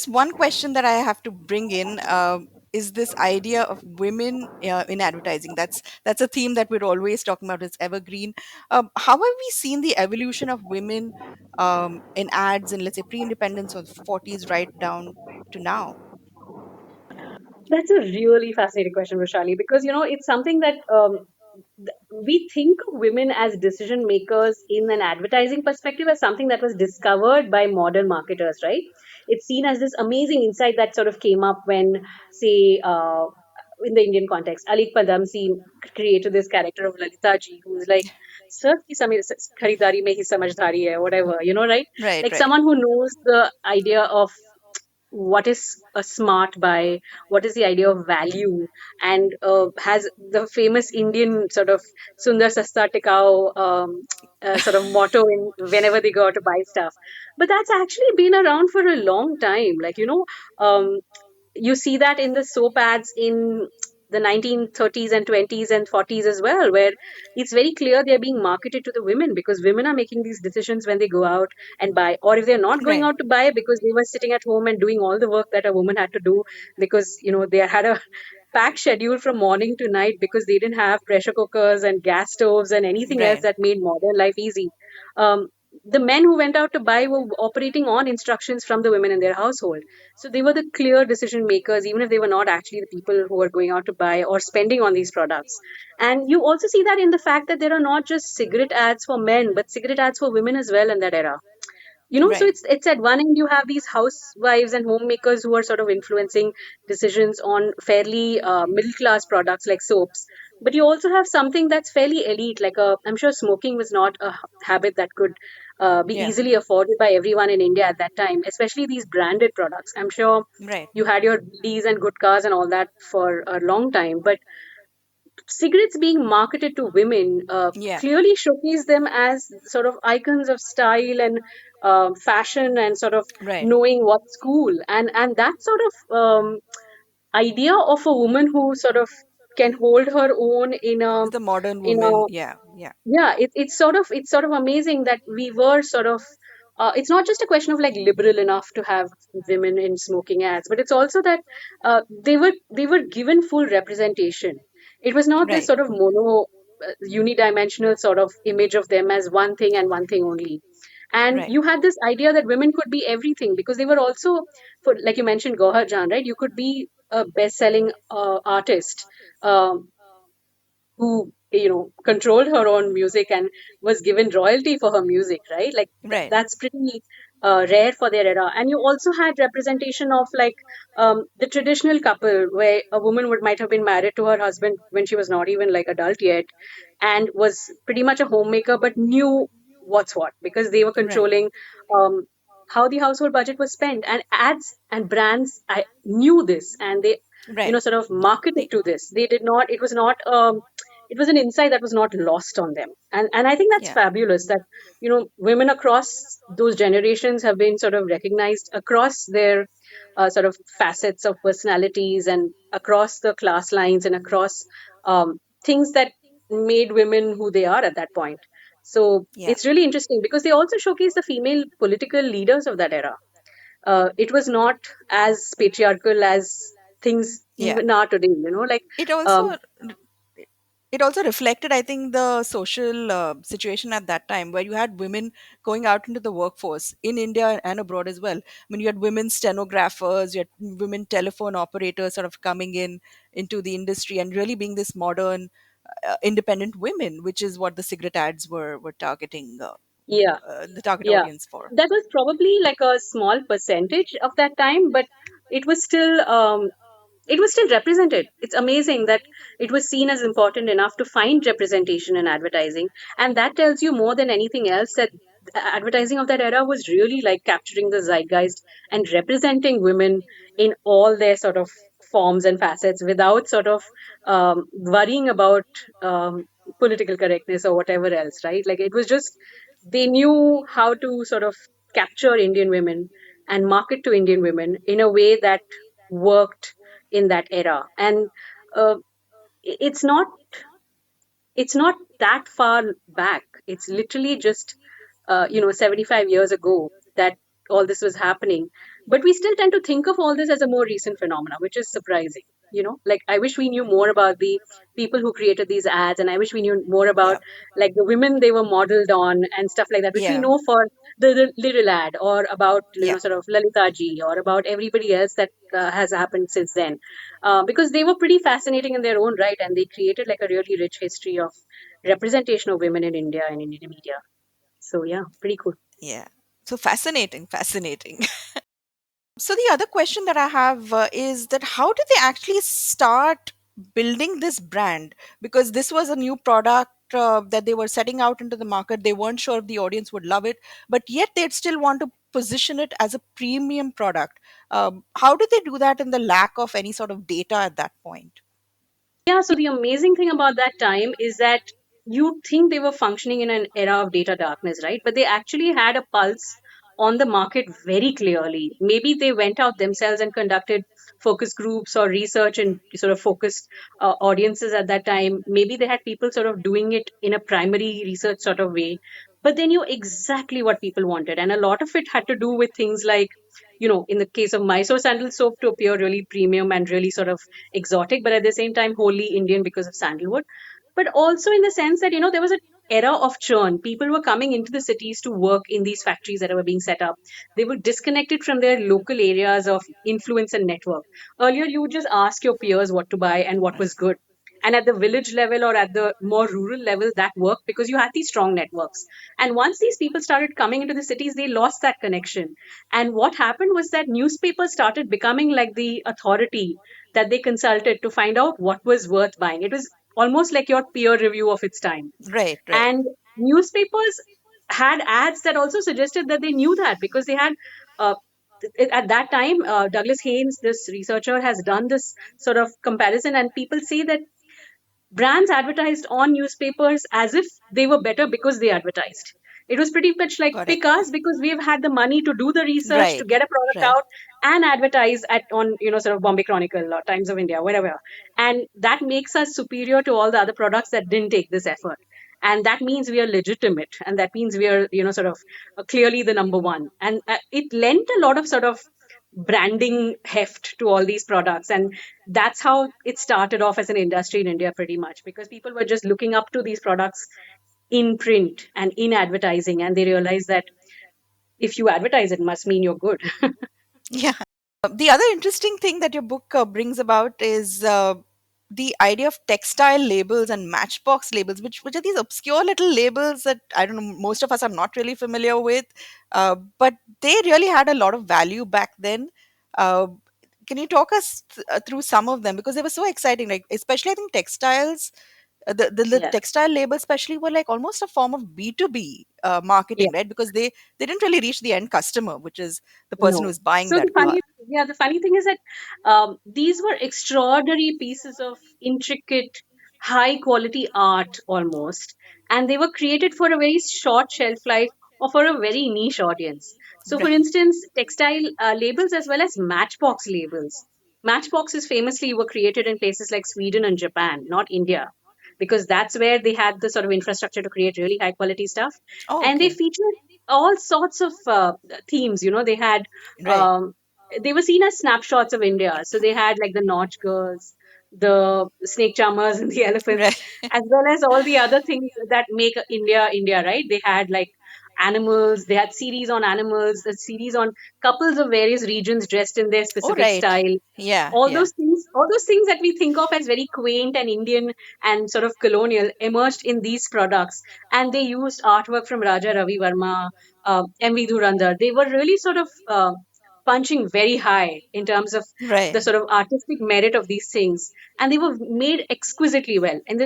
just one question that I have to bring in is this idea of women in advertising. That's a theme that we're always talking about. It's evergreen. How have we seen the evolution of women in ads in, let's say, pre-independence or 40s right down to now? That's a really fascinating question, Vrushali, because it's something that we think of women as decision makers in an advertising perspective as something that was discovered by modern marketers, right? It's seen as this amazing insight that sort of came up when, say, in the Indian context, Alik Padamsi created this character of Lalita ji, who's like, "Sir, ki kharidari mein hi samajhdari hai," whatever, right? Right, Like right, someone who knows the idea of what is a smart buy, what is the idea of value, and has the famous Indian sort of Sundar Sasta Tikau sort of motto in whenever they go out to buy stuff. But that's actually been around for a long time. Like, you see that in the soap ads in the 1930s and 20s and 40s as well, where it's very clear they're being marketed to the women because women are making these decisions when they go out and buy, or if they're not going right, out to buy because they were sitting at home and doing all the work that a woman had to do because they had a packed schedule from morning to night because they didn't have pressure cookers and gas stoves and anything else right, that made modern life easy. The men who went out to buy were operating on instructions from the women in their household. So they were the clear decision makers, even if they were not actually the people who were going out to buy or spending on these products. And you also see that in the fact that there are not just cigarette ads for men, but cigarette ads for women as well in that era. So right, it's at one end you have these housewives and homemakers who are sort of influencing decisions on fairly middle class products like soaps, but you also have something that's fairly elite, like I'm sure smoking was not a habit that could be yeah, easily afforded by everyone in India at that time, especially these branded products. I'm sure right, you had your D's and good cars and all that for a long time, but cigarettes being marketed to women yeah, clearly showcase them as sort of icons of style and fashion and sort of right. knowing what's cool, and that sort of idea of a woman who sort of can hold her own in a It's the modern in woman. a Yeah, yeah, yeah, it's sort of amazing that we were sort of it's not just a question of like liberal enough to have women in smoking ads, but it's also that they were given full representation. It was not this right, sort of mono unidimensional sort of image of them as one thing and one thing only. And right, you had this idea that women could be everything because they were also, for like you mentioned Gohar Jan, right? You could be a best-selling artist, um, who controlled her own music and was given royalty for her music, right? Like right, that's pretty rare for their era. And you also had representation of like the traditional couple where a woman might have been married to her husband when she was not even like adult yet and was pretty much a homemaker but knew what's what because they were right, controlling um, how the household budget was spent. And ads and brands I knew this, and they right. sort of marketed The, to this. They did not, it was not it was an insight that was not lost on them. And I think that's yeah, fabulous that women across those generations have been sort of recognized across their sort of facets of personalities and across the class lines and across things that made women who they are at that point. So yeah, it's really interesting because they also showcase the female political leaders of that era. It was not as patriarchal as things yeah. even are today, like It um, also it also reflected, I think, the social situation at that time where you had women going out into the workforce in India and abroad as well. I mean, you had women stenographers, you had women telephone operators sort of coming in into the industry and really being this modern, independent women, which is what the cigarette ads were targeting yeah. the target Yeah, audience for. that was probably like a small percentage of that time, but it was still represented. It's amazing that it was seen as important enough to find representation in advertising, and that tells you more than anything else that advertising of that era was really like capturing the zeitgeist and representing women in all their sort of forms and facets without sort of worrying about political correctness or whatever else, right? Like it was just they knew how to sort of capture Indian women and market to Indian women in a way that worked in that era. And uh, it's not that far back. It's literally just 75 years ago that all this was happening. But we still tend to think of all this as a more recent phenomena, which is surprising. Like I wish we knew more about the people who created these ads, and I wish we knew more about Yeah. like the women they were modeled on and stuff like that, which we Yeah. know for the little ad, or about Yeah. sort of Lalita ji, or about everybody else that has happened since then, because they were pretty fascinating in their own right, and they created like a really rich history of representation of women in India and Indian media. So yeah, pretty cool. Yeah. So fascinating, fascinating. So the other question that I have is that how did they actually start building this brand? Because this was a new product that they were setting out into the market. They weren't sure if the audience would love it, but yet they'd still want to position it as a premium product. How did they do that in the lack of any sort of data at that point? Yeah, so the amazing thing about that time is that you think they were functioning in an era of data darkness, right? But they actually had a pulse on the market very clearly. Maybe they went out themselves and conducted focus groups or research and sort of focused audiences at that time. Maybe they had people sort of doing it in a primary research sort of way, but they knew exactly what people wanted. And a lot of it had to do with things like, in the case of Mysore sandal soap, to appear really premium and really sort of exotic, but at the same time wholly Indian because of sandalwood. But also in the sense that, there was an era of churn. People were coming into the cities to work in these factories that were being set up. They were disconnected from their local areas of influence and network. Earlier, you would just ask your peers what to buy and what Right. was good. And at the village level or at the more rural level, that worked because you had these strong networks. And once these people started coming into the cities, they lost that connection. And what happened was that newspapers started becoming like the authority that they consulted to find out what was worth buying. It was almost like your peer review of its time. Right. Right. And newspapers had ads that also suggested that they knew that, because they had. At that time, Douglas Haynes, this researcher, has done this sort of comparison, and people say that brands advertised on newspapers as if they were better because they advertised. It was pretty much like, Got it. pick us because we've had the money to do the research, to Right. get a product Right. out and advertise at on sort of Bombay Chronicle or Times of India, wherever. And that makes us superior to all the other products that didn't take this effort. And that means we are legitimate, and that means we are sort of clearly the number one. And it lent a lot of sort of branding heft to all these products, and that's how it started off as an industry in India, pretty much, because people were just looking up to these products in print and in advertising, and they realized that if you advertise, it must mean you're good. Yeah. The other interesting thing that your book brings about is the idea of textile labels and matchbox labels, which are these obscure little labels that I don't know, most of us are not really familiar with, but they really had a lot of value back then. Uh, can you talk us through some of them, because they were so exciting? Like especially, I think textiles, the Yeah, textile labels, especially, were like almost a form of B2B yeah. marketing, right? Because they didn't really reach the end customer, which is the person No. who's buying So that cloth. the funny thing is that these were extraordinary pieces of intricate, high quality art almost, and they were created for a very short shelf life or for a very niche audience. So, for Right. instance, textile labels as well as Matchbox labels. Matchboxes famously were created in places like Sweden and Japan, not India, because that's where they had the sort of infrastructure to create really high quality stuff. Oh, And they okay. featured all sorts of themes. They had Right. um, they were seen as snapshots of India. So they had like the Nautch girls, the snake charmers, and the elephants, Right. as well as all the other things that make India India, right? They had like animals. They had series on animals, a series on couples of various regions dressed in their Oh, specific right. style. Yeah. All Yeah. those things, that we think of as very quaint and Indian and sort of colonial, emerged in these products. And they used artwork from Raja Ravi Verma, M.V. Dhurandhar. They were really sort of punching very high in terms of Right. the sort of artistic merit of these things, and they were made exquisitely well. In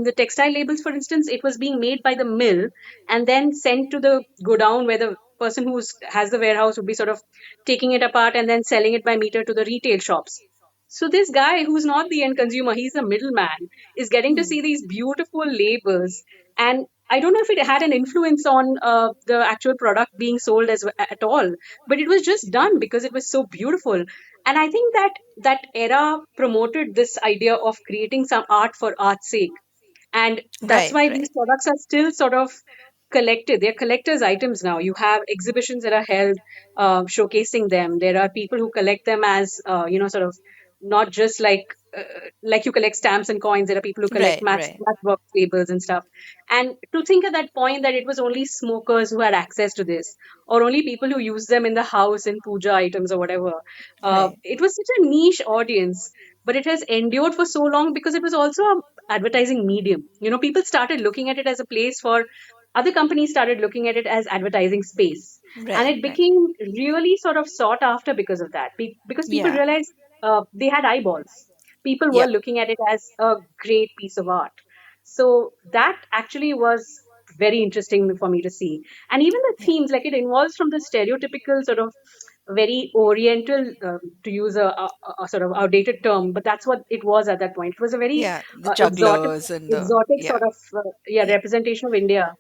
the textile labels, for instance, it was being made by the mill and then sent to the godown, where the person who has the warehouse would be sort of taking it apart and then selling it by meter to the retail shops. So this guy, who's not the end consumer, he's the middleman, is getting to Hmm. see these beautiful labels. And I don't know if it had an influence on the actual product being sold at all, but it was just done because it was so beautiful. And I think that that era promoted this idea of creating some art for art's sake, and that's Right. why these Right. products are still sort of collected. They're collectors' items now. You have exhibitions that are held showcasing them. There are people who collect them as, sort of not just like you collect stamps and coins. There are people who collect Right, right, matchbox labels and stuff. And to think at that point that it was only smokers who had access to this, or only people who use them in the house in puja items or whatever. right, It was such a niche audience, but it has endured for so long because it was also a advertising medium. People started looking at it as a place for other companies, started looking at it as advertising space, and right, it right. became really sort of sought after because of that. Because people Yeah, realized they had eyeballs. People were yep, looking at it as a great piece of art. So that actually was very interesting for me to see. And even the yeah, themes, like it involves from the stereotypical sort of very oriental, to use a sort of outdated term, but that's what it was at that point. It was a very yeah. The exotic jugglers and the exotic yeah, sort of yeah. representation of India,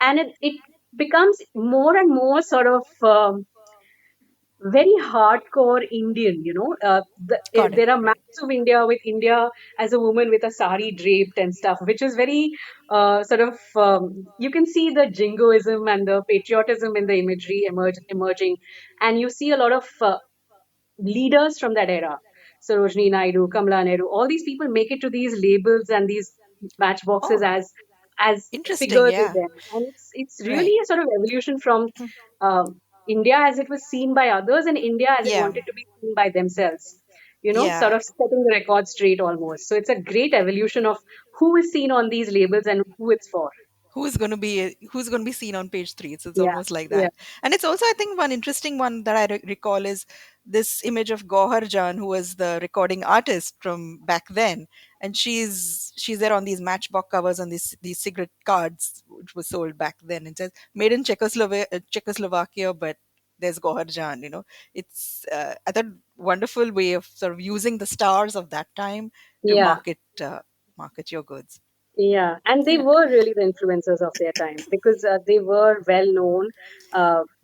and it becomes more and more sort of very hardcore Indian. Got it. There are Right. maps of India with India as a woman with a sari draped and stuff, which is very sort of you can see the jingoism and the patriotism in the imagery emerging, and you see a lot of leaders from that era. Sarojini Naidu, Kamala Nehru, all these people make it to these labels and these matchboxes Oh, as interesting. figures of Yeah. them, and it's Right. really a sort of evolution from India as it was seen by others, and India as it Yeah. wanted to be seen by themselves. Sort Yeah. of setting the record straight almost. So it's a great evolution of who is seen on these labels and who it's for. Who's going to be seen on page 3. It's Yeah, almost like yeah, that. And it's also, I think, one interesting one that I recall is this image of Gohar Jan, who was the recording artist from back then, and she's there on these Matchbox covers on these cigarette cards which was sold back then. It says made in Czechoslovakia, but there's Gohar Jan. It's I thought wonderful way of sort of using the stars of that time to yeah. market your goods. Yeah, and they Yeah. were really the influencers of their time because they were well known.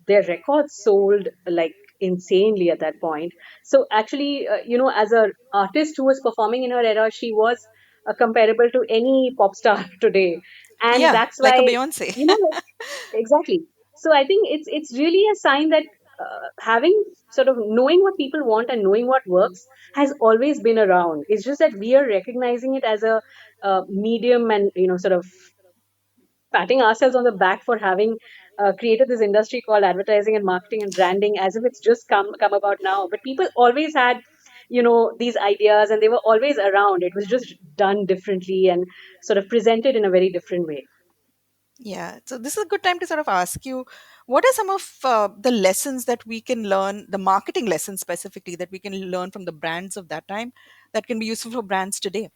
Their records sold like insanely at that point. So actually, as a artist who was performing in her era, she was comparable to any pop star today, and Yeah, that's like a why Beyonce. like, exactly. So I think it's really a sign that having sort of knowing what people want and knowing what works has always been around. It's just that we are recognizing it as a medium, and sort of patting ourselves on the back for having created this industry called advertising and marketing and branding, as if it's just come about now. But people always had these ideas, and they were always around. It was just done differently and sort of presented in a very different way. Yeah. So this is a good time to sort of ask you, what are some of the lessons that we can learn, the marketing lessons specifically that we can learn from the brands of that time that can be useful for brands today?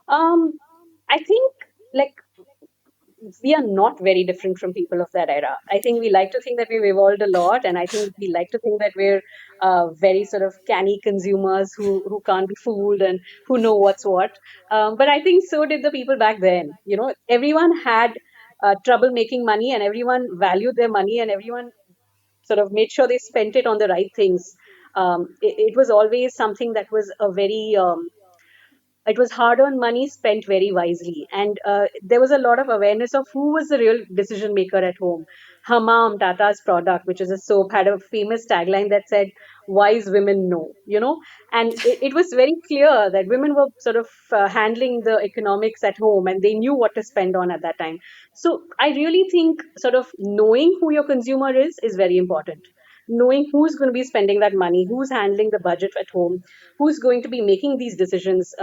I think, like, we are not very different from people of that era. I think we like to think that we've evolved a lot, and I think we like to think that we're very sort of canny consumers who can't be fooled and who know what's what. But I think so did the people back then. Everyone had trouble making money, and everyone valued their money, and everyone sort of made sure they spent it on the right things. It was always something that was a very it was hard earned money spent very wisely. And there was a lot of awareness of who was the real decision maker at home. Hamam, Tata's product, which is a soap, had a famous tagline that said, "Wise women know." And it was very clear that women were sort of handling the economics at home, and they knew what to spend on at that time. So I really think sort of knowing who your consumer is very important. Knowing who's going to be spending that money, who's handling the budget at home, who's going to be making these decisions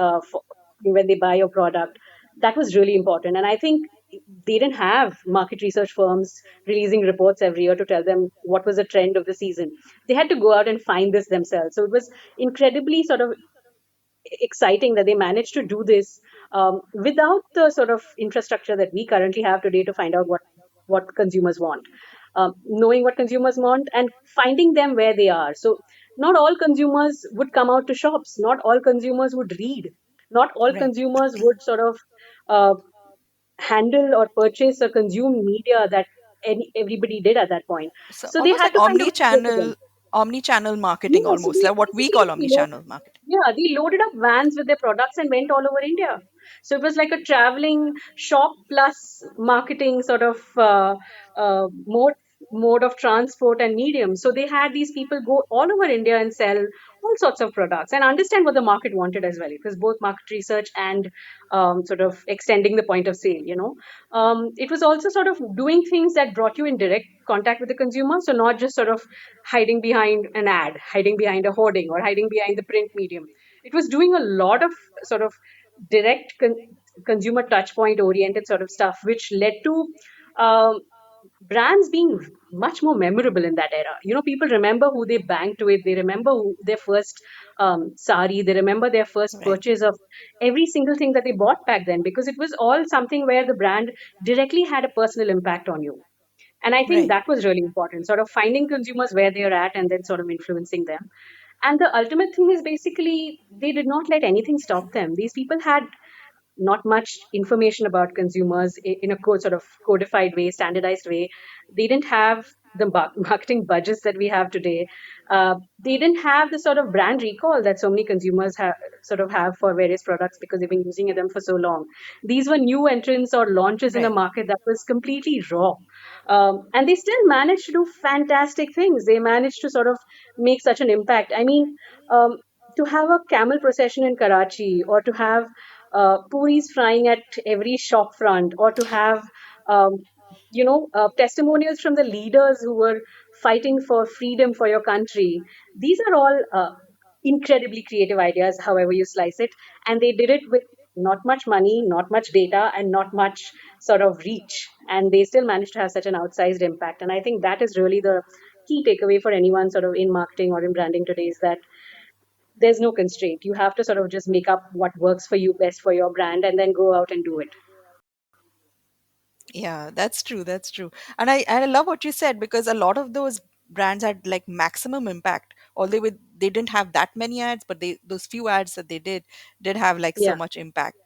when they buy your product. That was really important. And I think they didn't have market research firms releasing reports every year to tell them what was the trend of the season. They had to go out and find this themselves. So it was incredibly sort of exciting that they managed to do this without the sort of infrastructure that we currently have today to find out what consumers want. Knowing what consumers want and finding them where they are. So not all consumers would come out to shops. Not all consumers would read. Not all Right. consumers would sort of uh, handle or purchase or consume media that everybody did at that point. So So they almost had like to find a way to get to them. omni-channel marketing, Yeah, so almost they like what we basically call omni-channel marketing. yeah, they loaded up vans with their products and went all over India. So it was like a traveling shop plus marketing sort of mode of transport and medium. So they had these people go all over India and sell all sorts of products and understand what the market wanted as well. It was both market research and sort of extending the point of sale. It was also sort of doing things that brought you in direct contact with the consumer. So not just sort of hiding behind an ad, hiding behind a hoarding, or hiding behind the print medium. It was doing a lot of sort of direct consumer touch point oriented sort of stuff, which led to um, brands being much more memorable in that era. People remember who they banked with, they remember their first sari, they remember their first Right. purchase of every single thing that they bought back then, because it was all something where the brand directly had a personal impact on you. And I think Right. that was really important, sort of finding consumers where they're at and then sort of influencing them. And the ultimate thing is basically they did not let anything stop them. These people had not much information about consumers in a sort of codified way, standardized way. They didn't have the marketing budgets that we have today. They didn't have the sort of brand recall that so many consumers have sort of have for various products because they've been using them for so long. These were new entrants or launches in a Right. market that was completely raw. And they still managed to do fantastic things. They managed to sort of make such an impact. I mean, to have a camel procession in Karachi, or to have puris frying at every shop front, or to have testimonials from the leaders who were fighting for freedom for your country. These are all incredibly creative ideas, however you slice it, and they did it with not much money, not much data, and not much sort of reach, and they still managed to have such an outsized impact. And I think that is really the key takeaway for anyone sort of in marketing or in branding today, is that there's no constraint. You have to sort of just make up what works for you best for your brand and then go out and do it. Yeah, that's true. That's true. And I love what you said, because a lot of those brands had like maximum impact. Although they didn't have that many ads, but they those few ads that they did have like so Yeah. much impact.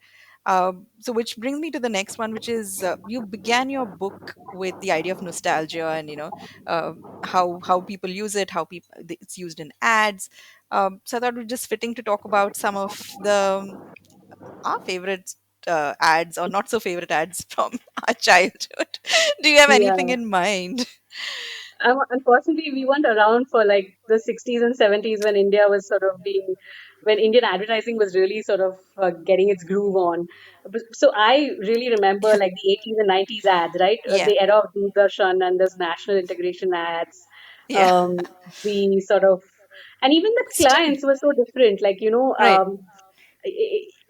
So which brings me to the next one, which is you began your book with the idea of nostalgia, and uh, how people use it, how people it's used in ads. So I thought it was just fitting to talk about some of the our favorite ads, or not so favorite ads from our childhood. Do you have anything Yeah. in mind? Unfortunately, we weren't around for like the 60s and 70s when India was sort of being, when Indian advertising was really sort of getting its groove on. So I really remember like the 80s and 90s ads, right? Yeah, The era of Doordarshan and those national integration ads. yeah, Um, the sort of, and even the still clients were so different. Like, right.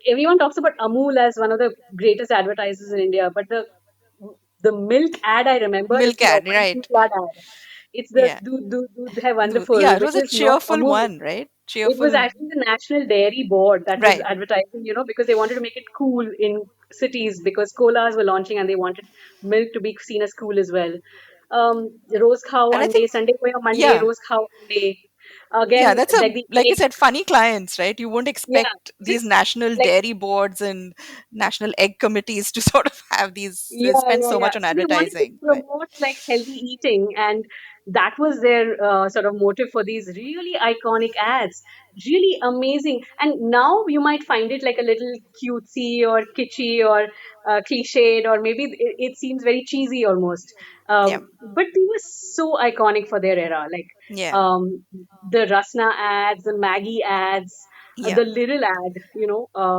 everyone talks about Amul as one of the greatest advertisers in India, but the milk ad I remember is Milk the ad, White right? Flood ad. It's the Yeah, doodh hai wonderful, yeah. It which was a is not cheerful Amul. one, right? It was Cheerful, actually the National Dairy Board that was right? advertising, because they wanted to make it cool in cities because colas were launching and they wanted milk to be seen as cool as well. Rose Khao And I Ande, think, Sunday ko ya Monday, yeah, Rose Khao Ande. yeah. Again, That's a like the like you egg, said, funny clients, right? You won't yeah, expect these just national like dairy boards and national egg committees to sort of have these yeah, spend yeah, so yeah. much on So they wanted to advertising, but promote like healthy eating, and that was their sort of motive for these really iconic ads. Really amazing. And now you might find it like a little cutesy or kitschy or cliched, or maybe it seems very cheesy almost. yeah, But they were so iconic for their era. Like yeah, the Rasna ads, the Maggie ads, yeah. the Little ad.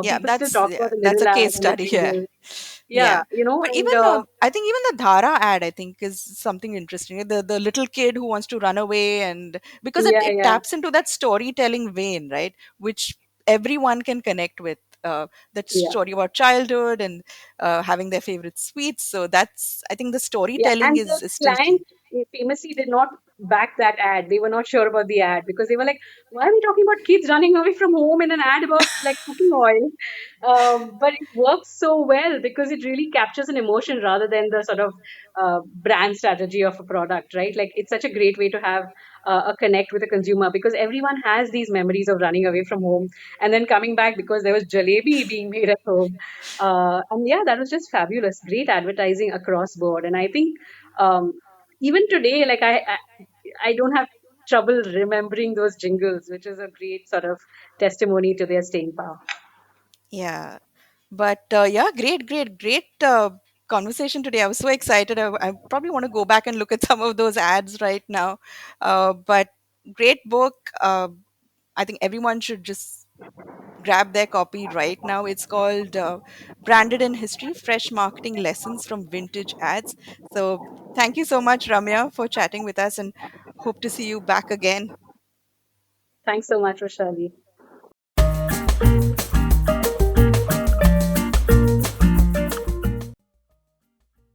Yeah, People still talk about the that's Little a ad case and the study. Yeah, jingle. Yeah, yeah. But even and I think even the Dhara ad, I think, is something interesting. The little kid who wants to run away, and because it, yeah, it yeah, taps into that storytelling vein, right? Which everyone can connect with. That yeah. story about childhood and having their favorite sweets. So that's, I think, the Yeah, storytelling and the is still client key. famously did not back that ad. They were not sure about the ad because they were like, "Why are we talking about kids running away from home in an ad about like cooking oil?" But it works so well because it really captures an emotion rather than the sort of brand strategy of a product, right? Like it's such a great way to have a connect with a consumer because everyone has these memories of running away from home and then coming back because there was jalebi being made at home. And yeah, that was just fabulous. Great advertising across board. And I think um, even today, like I don't have trouble remembering those jingles, which is a great sort of testimony to their staying power. Yeah. But yeah, great conversation today. I was so excited. I probably want to go back and look at some of those ads right now. But great book. I think everyone should just grab their copy right now. It's called Branded in History: Fresh Marketing Lessons from Vintage Ads. So thank you so much, Ramya, for chatting with us, and hope to see you back again. Thanks so much, Roshali.